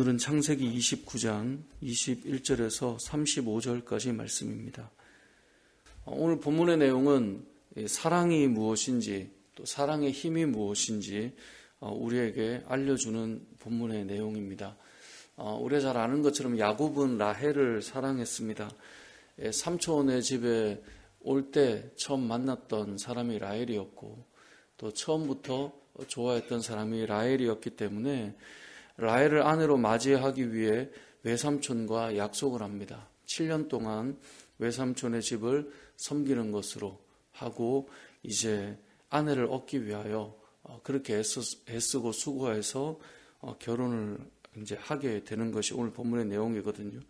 오늘은 창세기 29장 21절에서 35절까지 말씀입니다. 오늘 본문의 내용은 사랑이 무엇인지 또 사랑의 힘이 무엇인지 우리에게 알려주는 본문의 내용입니다. 우리가 잘 아는 것처럼 야곱은 라헬을 사랑했습니다. 삼촌의 집에 올 때 처음 만났던 사람이 라헬이었고 또 처음부터 좋아했던 사람이 라헬이었기 때문에 라헬을 아내로 맞이하기 위해 외삼촌과 약속을 합니다. 7년 동안 외삼촌의 집을 섬기는 것으로 하고 이제 아내를 얻기 위하여 그렇게 애쓰고 수고해서 결혼을 이제 하게 되는 것이 오늘 본문의 내용이거든요.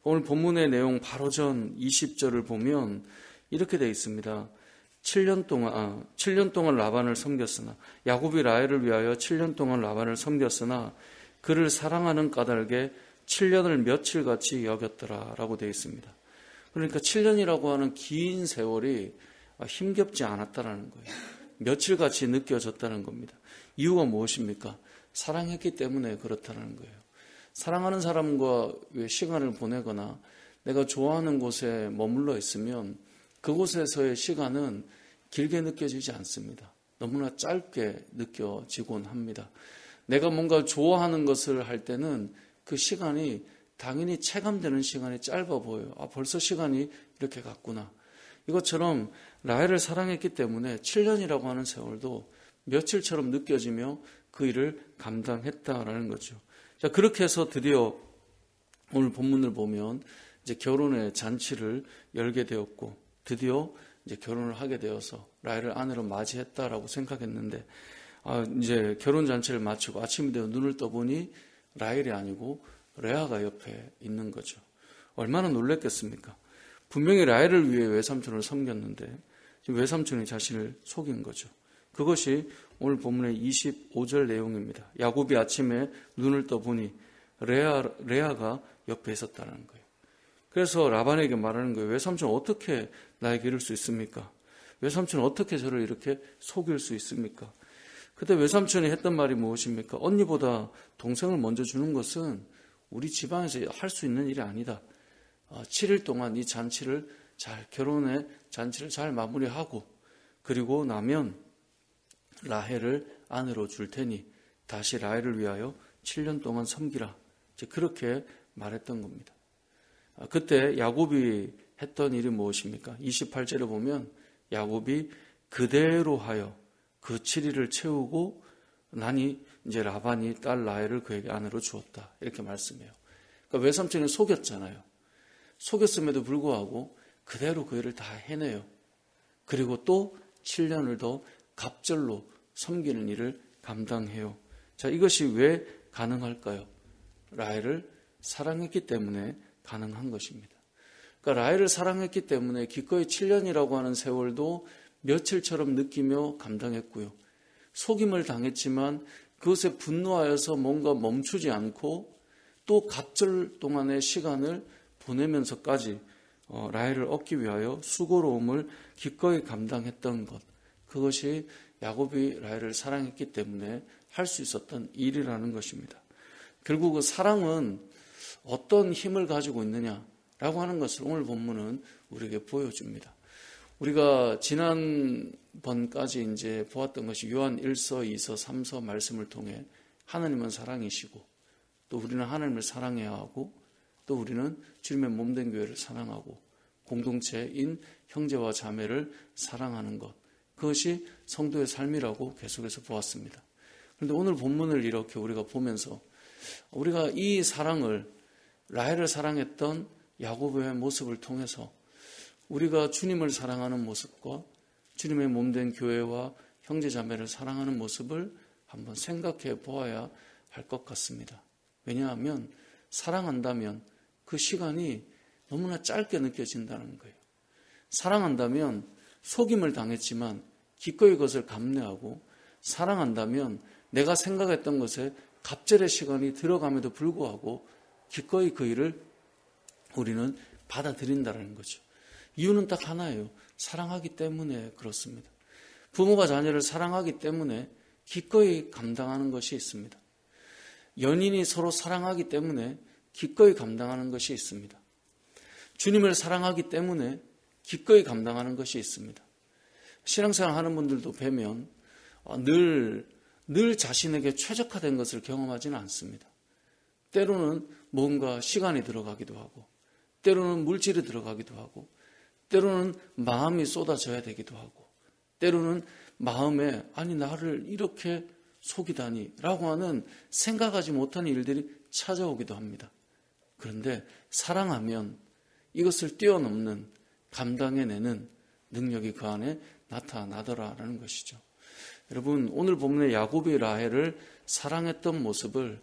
오늘 본문의 내용 바로 전 20절을 보면 이렇게 되어 있습니다. 7년 동안 라반을 섬겼으나 야곱이 라헬을 위하여 7년 동안 라반을 섬겼으나 그를 사랑하는 까닭에 7년을 며칠같이 여겼더라라고 되어 있습니다. 그러니까 7년이라고 하는 긴 세월이 힘겹지 않았다라는 거예요. 며칠같이 느껴졌다는 겁니다. 이유가 무엇입니까? 사랑했기 때문에 그렇다는 거예요. 사랑하는 사람과 시간을 보내거나 내가 좋아하는 곳에 머물러 있으면 그곳에서의 시간은 길게 느껴지지 않습니다. 너무나 짧게 느껴지곤 합니다. 내가 뭔가 좋아하는 것을 할 때는 그 시간이 당연히 체감되는 시간이 짧아 보여요. 벌써 시간이 이렇게 갔구나. 이것처럼 라헬을 사랑했기 때문에 7년이라고 하는 세월도 며칠처럼 느껴지며 그 일을 감당했다라는 거죠. 자, 그렇게 해서 드디어 오늘 본문을 보면 이제 결혼의 잔치를 열게 되었고 드디어 이제 결혼을 하게 되어서 라헬을 아내로 맞이했다라고 생각했는데 이제 결혼 잔치를 마치고 아침이 되어 눈을 떠보니 라헬이 아니고 레아가 옆에 있는 거죠. 얼마나 놀랬겠습니까? 분명히 라헬을 위해 외삼촌을 섬겼는데 지금 외삼촌이 자신을 속인 거죠. 그것이 오늘 본문의 25절 내용입니다. 야곱이 아침에 눈을 떠보니 레아가 옆에 있었다는 거예요. 그래서 라반에게 말하는 거예요. 외삼촌 어떻게 나에게 이럴 수 있습니까? 외삼촌 어떻게 저를 이렇게 속일 수 있습니까? 그때 외삼촌이 했던 말이 무엇입니까? 언니보다 동생을 먼저 주는 것은 우리 집안에서 할 수 있는 일이 아니다. 7일 동안 이 잔치를 결혼의 잔치를 잘 마무리하고 그리고 나면 라헬을 아내로 줄 테니 다시 라헬을 위하여 7년 동안 섬기라. 그렇게 말했던 겁니다. 그때 야곱이 했던 일이 무엇입니까? 28절에 보면 야곱이 그대로 하여 그 7일을 채우고 나니 이제 라반이 딸 라헬을 그에게 아내로 주었다. 이렇게 말씀해요. 그러니까 외삼촌이 속였잖아요. 속였음에도 불구하고 그대로 그 일을 다 해내요. 그리고 또 7년을 더 갑절로 섬기는 일을 감당해요. 자, 이것이 왜 가능할까요? 라헬을 사랑했기 때문에 가능한 것입니다. 그러니까 라헬을 사랑했기 때문에 기꺼이 7년이라고 하는 세월도 며칠처럼 느끼며 감당했고요. 속임을 당했지만 그것에 분노하여서 뭔가 멈추지 않고 또 갑절 동안의 시간을 보내면서까지 라헬을 얻기 위하여 수고로움을 기꺼이 감당했던 것. 그것이 야곱이 라헬을 사랑했기 때문에 할 수 있었던 일이라는 것입니다. 결국 그 사랑은 어떤 힘을 가지고 있느냐라고 하는 것을 오늘 본문은 우리에게 보여줍니다. 우리가 지난번까지 이제 보았던 것이 요한 1서, 2서, 3서 말씀을 통해 하나님은 사랑이시고 또 우리는 하나님을 사랑해야 하고 또 우리는 주님의 몸된 교회를 사랑하고 공동체인 형제와 자매를 사랑하는 것. 그것이 성도의 삶이라고 계속해서 보았습니다. 그런데 오늘 본문을 이렇게 우리가 보면서 우리가 이 사랑을 라헬을 사랑했던 야곱의 모습을 통해서 우리가 주님을 사랑하는 모습과 주님의 몸된 교회와 형제자매를 사랑하는 모습을 한번 생각해 보아야 할 것 같습니다. 왜냐하면 사랑한다면 그 시간이 너무나 짧게 느껴진다는 거예요. 사랑한다면 속임을 당했지만 기꺼이 그것을 감내하고 사랑한다면 내가 생각했던 것에 갑절의 시간이 들어감에도 불구하고 기꺼이 그 일을 우리는 받아들인다는 거죠. 이유는 딱 하나예요. 사랑하기 때문에 그렇습니다. 부모가 자녀를 사랑하기 때문에 기꺼이 감당하는 것이 있습니다. 연인이 서로 사랑하기 때문에 기꺼이 감당하는 것이 있습니다. 주님을 사랑하기 때문에 기꺼이 감당하는 것이 있습니다. 신앙생활 하는 분들도 뵈면 늘 자신에게 최적화된 것을 경험하지는 않습니다. 때로는 뭔가 시간이 들어가기도 하고, 때로는 물질이 들어가기도 하고, 때로는 마음이 쏟아져야 되기도 하고, 때로는 마음에 아니 나를 이렇게 속이다니 라고 하는 생각하지 못한 일들이 찾아오기도 합니다. 그런데 사랑하면 이것을 뛰어넘는 감당해내는 능력이 그 안에 나타나더라라는 것이죠. 여러분, 오늘 본문의 야곱이 라헬을 사랑했던 모습을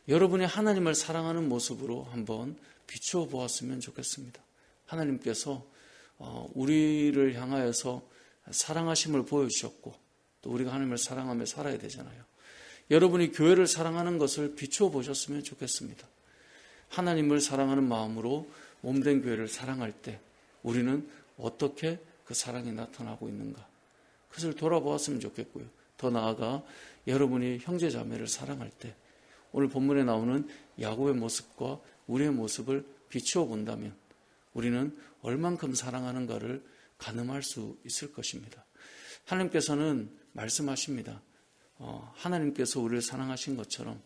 여러분이 하나님을 사랑하는 모습으로 한번 비추어 보았으면 좋겠습니다. 하나님께서 우리를 향하여서 사랑하심을 보여주셨고 또 우리가 하나님을 사랑하며 살아야 되잖아요. 여러분이 교회를 사랑하는 것을 비추어 보셨으면 좋겠습니다. 하나님을 사랑하는 마음으로 몸된 교회를 사랑할 때 우리는 어떻게 그 사랑이 나타나고 있는가, 그것을 돌아보았으면 좋겠고요. 더 나아가 여러분이 형제 자매를 사랑할 때 오늘 본문에 나오는 야곱의 모습과 우리의 모습을 비추어 본다면 우리는 얼만큼 사랑하는가를 가늠할 수 있을 것입니다. 하나님께서는 말씀하십니다. 하나님께서 우리를 사랑하신 것처럼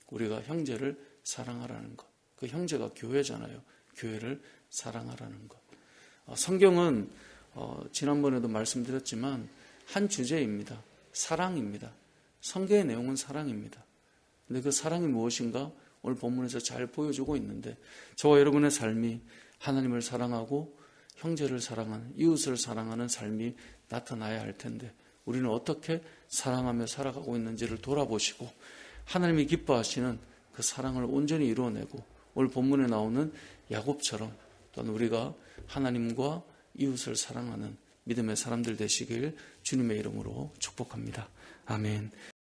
우리가 형제를 사랑하라는 것. 그 형제가 교회잖아요. 교회를 사랑하라는 것. 성경은 지난번에도 말씀드렸지만 한 주제입니다. 사랑입니다. 성경의 내용은 사랑입니다. 근데 그 사랑이 무엇인가 오늘 본문에서 잘 보여주고 있는데 저와 여러분의 삶이 하나님을 사랑하고 형제를 사랑하는, 이웃을 사랑하는 삶이 나타나야 할 텐데 우리는 어떻게 사랑하며 살아가고 있는지를 돌아보시고 하나님이 기뻐하시는 그 사랑을 온전히 이루어내고 오늘 본문에 나오는 야곱처럼 또한 우리가 하나님과 이웃을 사랑하는 믿음의 사람들 되시길 주님의 이름으로 축복합니다. 아멘.